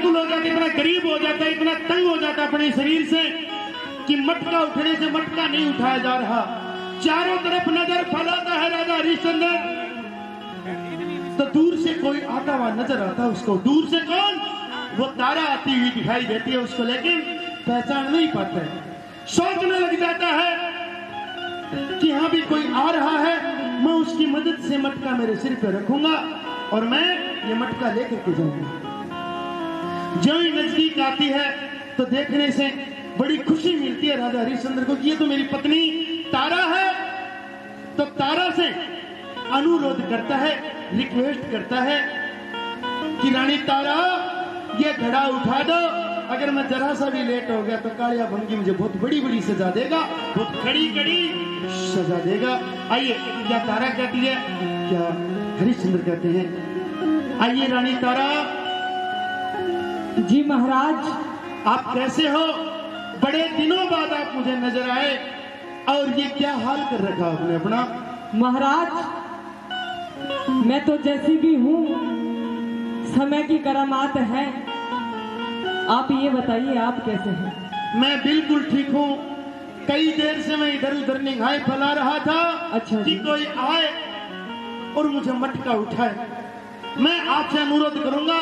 व्याकुल हो जाता, इतना गरीब हो जाता, इतना तंग हो जाता अपने शरीर से कि मटका उठने से मटका नहीं उठाया जा रहा। चारों तरफ नजर फैलाता है राजा हरिश्चंद्र, तो दूर से कोई आता हुआ नजर आता है उसको। दूर से कौन? वो तारा आती हुई दिखाई देती है उसको, लेकिन पहचान नहीं पाता है। सोचने लग जाता है कि यहां भी कोई आ रहा है, मैं उसकी मदद से मटका मेरे सिर पे रखूंगा और मैं ये मटका लेकर के जाऊंगा। जो ही नजदीक आती है तो देखने से बड़ी खुशी मिलती है राजा हरिश्चंद्र को कि ये तो मेरी पत्नी तारा है। तो तारा से अनुरोध करता है, रिक्वेस्ट करता है कि रानी तारा ये घड़ा उठा दो, अगर मैं जरा सा भी लेट हो गया तो कालिया भंगी मुझे बहुत बड़ी बड़ी सजा देगा, बहुत कड़ी कड़ी सजा देगा। आइए, क्या तारा कहती है, क्या हरिश्चंद्र कहते हैं? आइए रानी तारा। जी महाराज। आप कैसे हो? बड़े दिनों बाद आप मुझे नजर आए, और ये क्या हाल कर रखा आपने अपना? महाराज, मैं तो जैसी भी हूँ, समय की करामात है। आप ये बताइए, आप कैसे हैं? मैं बिल्कुल ठीक हूँ। कई देर से मैं इधर उधर निगाहें फैला रहा था। अच्छा कि कोई आए और मुझे मटका उठाए। मैं आपसे अनुरोध करूंगा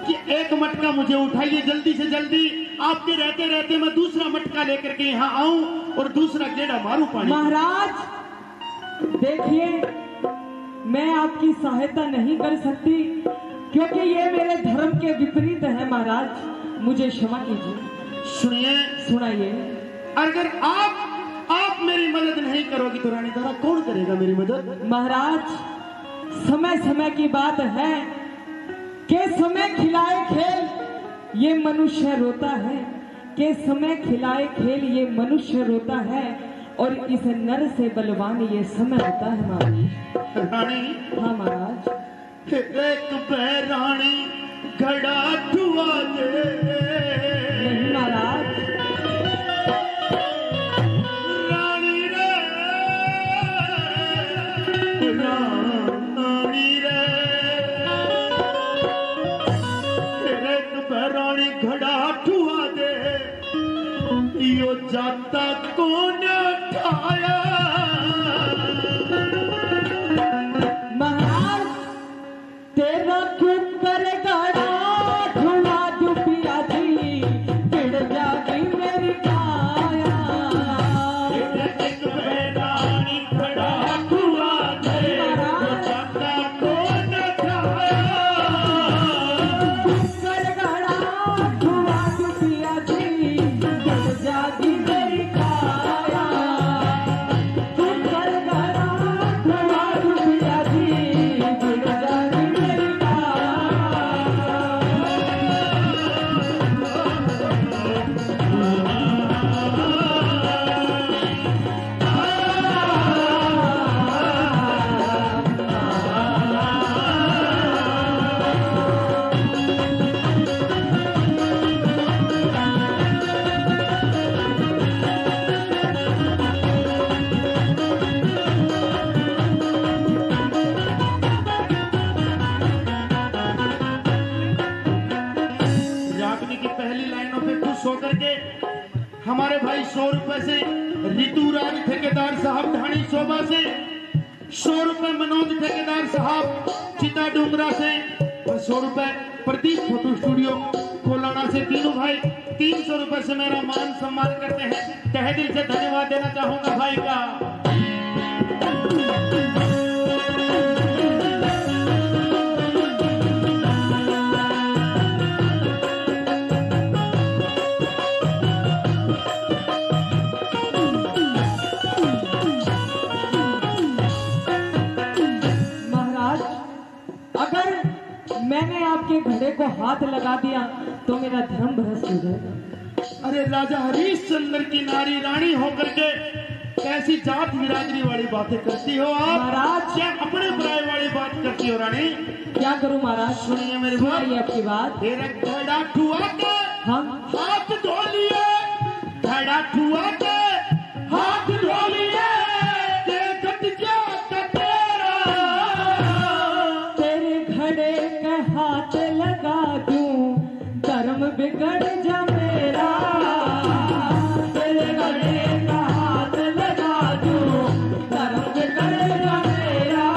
कि एक मटका मुझे उठाइए जल्दी से जल्दी। आपके रहते रहते मैं दूसरा मटका लेकर के यहाँ आऊं और दूसरा गेड़ा मारूं पानी। महाराज देखिए, मैं आपकी सहायता नहीं कर सकती क्योंकि ये मेरे धर्म के विपरीत है। महाराज, मुझे क्षमा कीजिए। सुनिए, सुनाइए। अगर आप मेरी मदद नहीं करोगी तो रानी तारा कौन करेगा मेरी मदद? महाराज, समय समय की बात है कि समय खिलाए खेल ये मनुष्य रोता है, कि समय खिलाए खेल ये मनुष्य रोता है, और इस नर से बलवान ये समय होता है। महाराज। रानी। हाँ महाराज। एक रानी घड़ा ठुआ दे। नहीं महाराज। रानी रे, रानी रे, एक रानी घड़ा ठुआ दे, यो जाता कौन ठाया? तेरा क्यों करेगा धुआ दुपिया जी, गिर जागी मेरी काया। एक रानी घड़ा ठुआ दे, यो जाता कौन ठाया? करेगा धुआ दुपिया जी, गिर जागी मेरी काया। तुम करेगा धुआ दुपिया जी, गिर जागी हमारे भाई 100 रुपए से ऋतुराज ठेकेदार साहब ढाणी शोभा से, 100 रुपए मनोज ठेकेदार साहब चिता डूंगरा से, 100 रुपए प्रदीप फोटो स्टूडियो कोलाना से। तीनों भाई 300 रुपए से मेरा मान सम्मान करते हैं। तहे दिल से धन्यवाद देना चाहूंगा भाई का। मैंने आपके घड़े को हाथ लगा दिया तो मेरा धर्म भ्रष्ट हो जाएगा। अरे राजा हरिश्चंद्र की नारी रानी होकर के कैसी जात बिरादरी वाली बातें करती हो आप? महाराज, क्या अपने बुराई वाली बात करती हो रानी? क्या करूं महाराज? सुनिए मेरी बात, ये आपकी बात। तेरा घड़ा ठुआ के हाथ धो लिए, घड़ा ठुआ के हाथ धो लिए, देखत क्या तेरा, तेरे घड़े के हाथ लगा दूं धर्म बिगड़ जा मेरा, तेरे गले का हाथ लगा दूं, धर्म बिगड़ जा मेरा।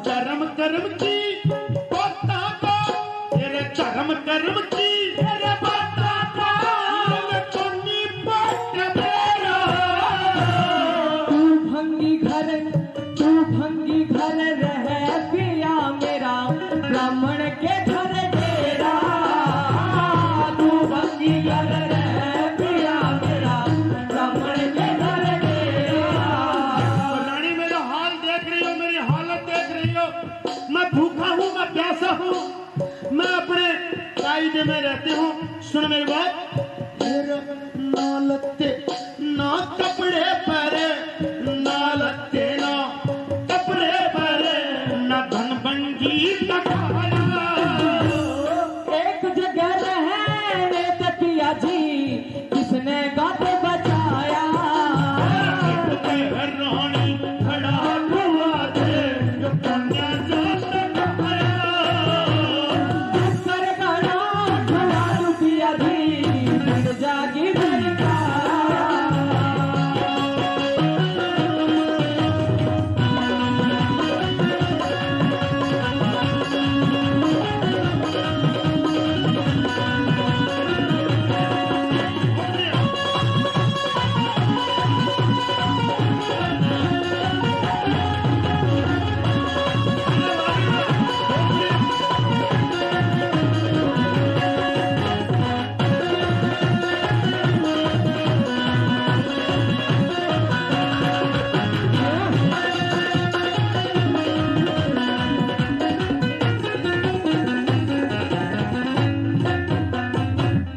धर्म कर्म की बाता का, तेरे धर्म कर्म की तेरे बाता का, मैं कोनी बात मेरा। तू भंगी घर रह पिया मेरा, ब्राह्मण के घर डेरा। तू भंगी घर रह पिया मेरा, ब्राह्मण के घर डेरा। रानी मेरा हाल देख रही हो, मेरी हालत देख रही हो, मैं भूखा हूँ, मैं प्यासा हूँ, मैं अपने कायदे में रहती हूँ। सुन मेरी बात, ना लत्ते ना कपड़े पहरे, ना लत्ते ना कपड़े पहरे, ना धन बंगी ना खाया। एक जगह रहने ते पिया जी, किसने गाते बचाया। रानी खड़ा हुआ थे, जो कन्या जात खाया। कर खड़ा तू पिया जी, फिर जागी मेरी काया।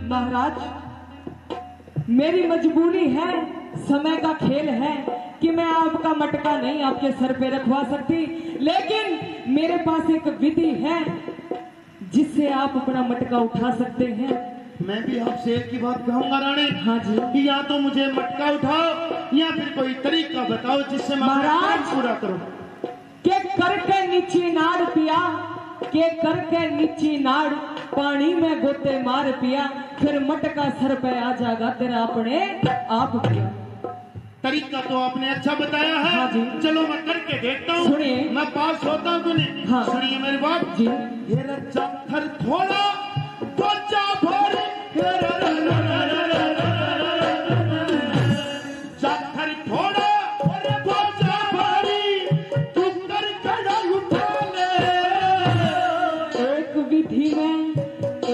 महाराज, मेरी मजबूरी है, समय का खेल है कि मैं आपका मटका नहीं आपके सर पे रखवा सकती, लेकिन मेरे पास एक विधि है जिससे आप अपना मटका उठा सकते हैं। मैं भी आपसे एक ही बात कहूंगा रानी। हाँ जी। कि या तो मुझे मटका उठाओ या फिर कोई तरीका बताओ जिससे मैं अपना महाराज, काम पूरा करूं। के करके नीची नाड़ पिया, के करके नीची नाड़, पानी में गोते मार पिया, फिर मटका सर पे आ जाएगा तेरा अपने आप पिया। तरीका तो आपने अच्छा बताया है। हाँ जी। चलो मैं करके देखता हूँ, सुनिए। मैं पास होता हूँ कि नहीं। हाँ। सुनिए मेरी बात जी। ये रज्जा थर थोड़ा बच्चा भरे, जाथर थोड़ा बच्चा भरी, तू कर खड़ा उठा ले।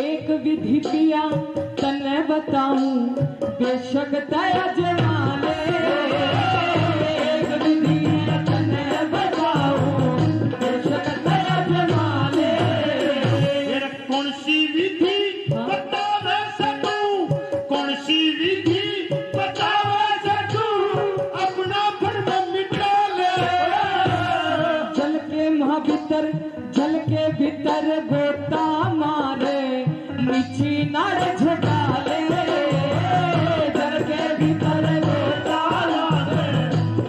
एक विधि पिया तन्ने बताऊं, बेशक तया जमा ले। एक विधि है तन्ने बताऊं, बेशक तया जमा ले। तेरा कौन सी विधि बतावे सकूं, कौन सी विधि बतावे सकूं, अपना भरम मिटा ले। जल के भीतर गोता मारे, नीची नाड़ झुका ले। जल के भीतर गोता मारे,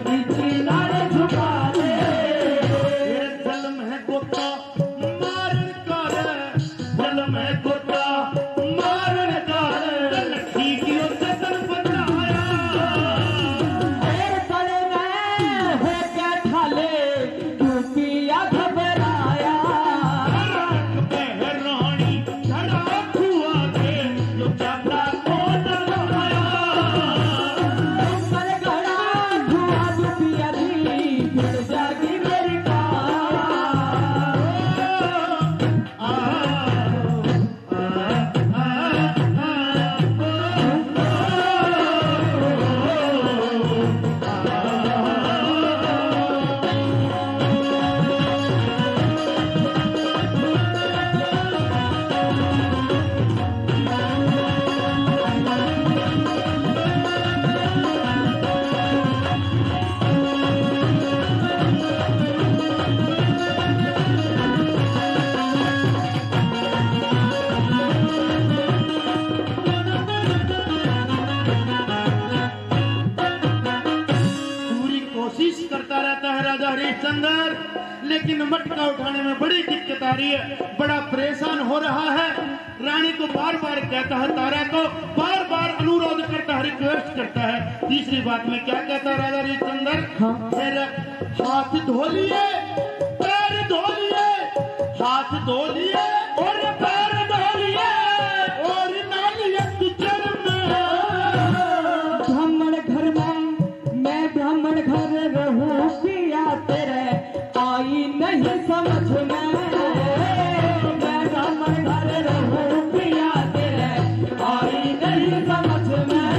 नीची नाड़ झुका ले। तेरे जल में गोता मारन कर, जल में गोता मारन कर, ठीक यो जतन बनाया। तेरे तले में हो क्या ठाले, तू पिया घबराया। रानी खड़ा हुआ थे, जो जाता को दबाया। पर घड़ा धुआ तू पिया जी, फिर जागी मेरी काया। पूरी कोशिश करता रहता है राजा हरिश्चंद्र, लेकिन मटका उठाने में बड़ी दिक्कत आ रही है, बड़ा परेशान हो रहा है। रानी को बार बार कहता है, तारा को बार बार अनुरोध करता है, रिक्वेस्ट करता है। तीसरी बात में क्या कहता है राजा हरिश्चंद्र? हाँ। फिर हाथ धो लिए, पैर धो लिए, हाथ धो लिए और पैर धो लिए और नालियां किचन में। ब्राह्मण घर में मैं ब्राह्मण घर रहूं पिया तेरे आई नहीं समझ में। मैं ब्राह्मण घर रहूं पिया तेरे आई नहीं समझ में।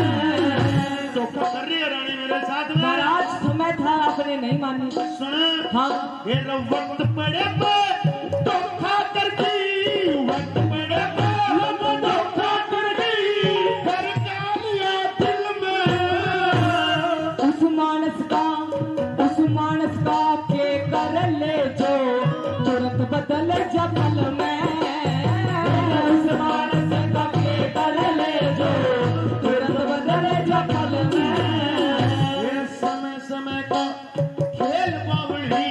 धोखा कर रही है रानी मेरे साथ में। महाराज समय था आपने नहीं मानी। सुन, हाँ। फिर वक्त पड़े पे धोखा कर दी, वक्त पड़े पे धोखा कर दी, फिर क्या लिया दिल में। उस मानस का के कर ले जो तुरंत बदल जा पल में। उस मानस का के कर ले जो तुरंत बदल जा पल में। ये समय समय का खेल बावली,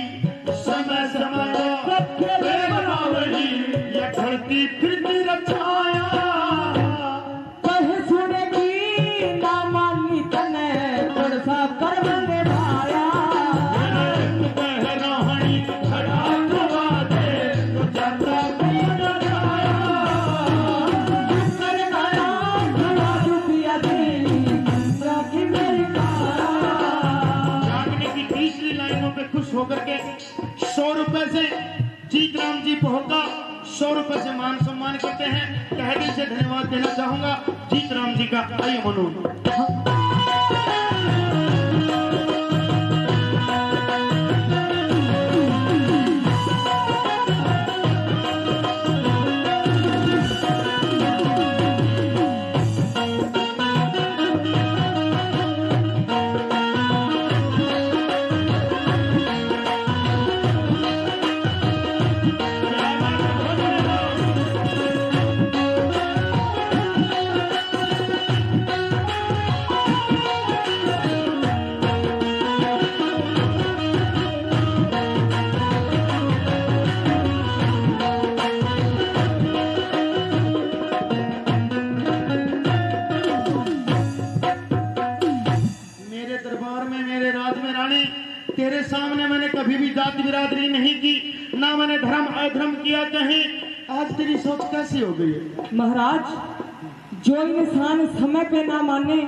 समय समय का खेल बावली, ये धरती फिरती रचाया। कहे सुनेगी ना मानी तने कौन सा कर्म निभाया। बहरानी खड़ा करवा दे तो जाता कौन जाया। कर गाया खड़ा डूबिया दिली दूसरा की मेरी काया। जागने की तीसरी लाइनों पे खुश होकर के 100 रुपए से जीत राम जी पहुंचा, 100 रुपए से मान सम्मान करते हैं। तहे दिल से धन्यवाद देना चाहूंगा जीत राम जी का। आइए मनोज। तेरे सामने मैंने कभी भी जाति बिरादरी नहीं की, ना मैंने धर्म अधर्म किया कहीं। आज तेरी सोच कैसी हो गई है? महाराज जो इंसान समय पे ना माने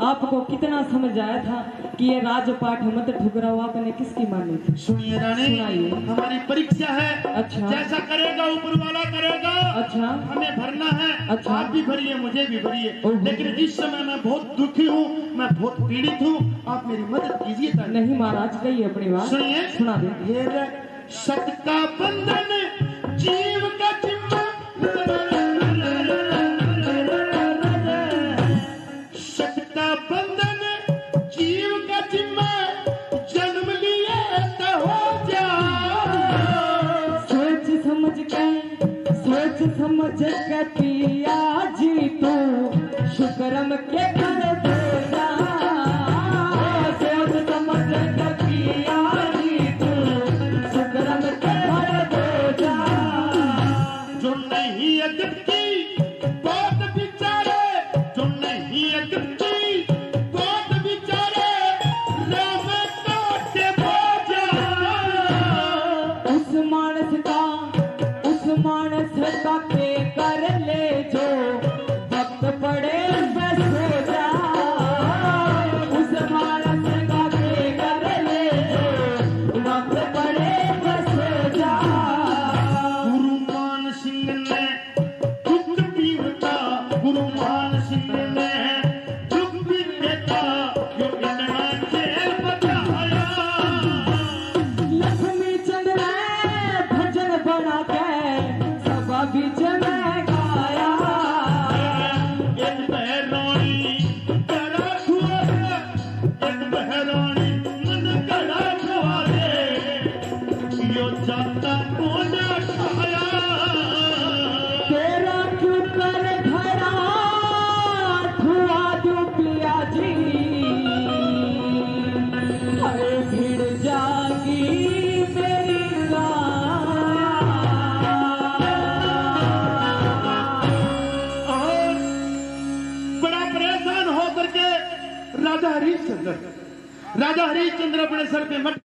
आपको कितना समझ आया था कि ये राजपाठ मत ठुकराओ, आपने किसकी मानी थी? सुनिए रानी, सुनाइए। हमारी परीक्षा है। अच्छा। जैसा करेगा ऊपर वाला करेगा। अच्छा। हमें भरना है। अच्छा। आप भी भरिए, मुझे भी भरिए। ओहो। लेकिन इस समय मैं बहुत दुखी हूँ, मैं बहुत पीड़ित हूँ, आप मेरी मदद कीजिए। नहीं महाराज कहिए अपनी बात। सुनिए। सुना दे। सत का बंधन जीव का जिम्मा, सत का बंधन जीव का जिम्मा, जन्म लिए तो हो जा। सोच समझ के पिया जी तू शुक्रम के कर दे जा। सोच समझ के पिया जी तू शुक्रम के कर दे जा। जो नहीं अदब की बात बिचारे, जो नहीं अदब की बात बिचारे, राम काटे बोझा। उस मानस का के कर ले जो वक्त पड़े बस हो जा। उस मानस का के कर ले जो वक्त पड़े बस हो जा। गुरु मान सिंह ने दुख भी होता, गुरु मान सिंह ने दुख भी देता, जो इतना खेल बताया। लक्ष्मी चंद ने भजन बना के सभा बीच में गाया। एक बहरानी कड़ा छुआ दे, एक बहरानी मन कड़ा छुआ दे, यो जाता कौन छाया। तेरा क्यों कर धरा धुआ दूं पिया जी। अरे भीड़ जागी मेरी गाया। राजा हरिश्चंद्र अपने सर पे मटका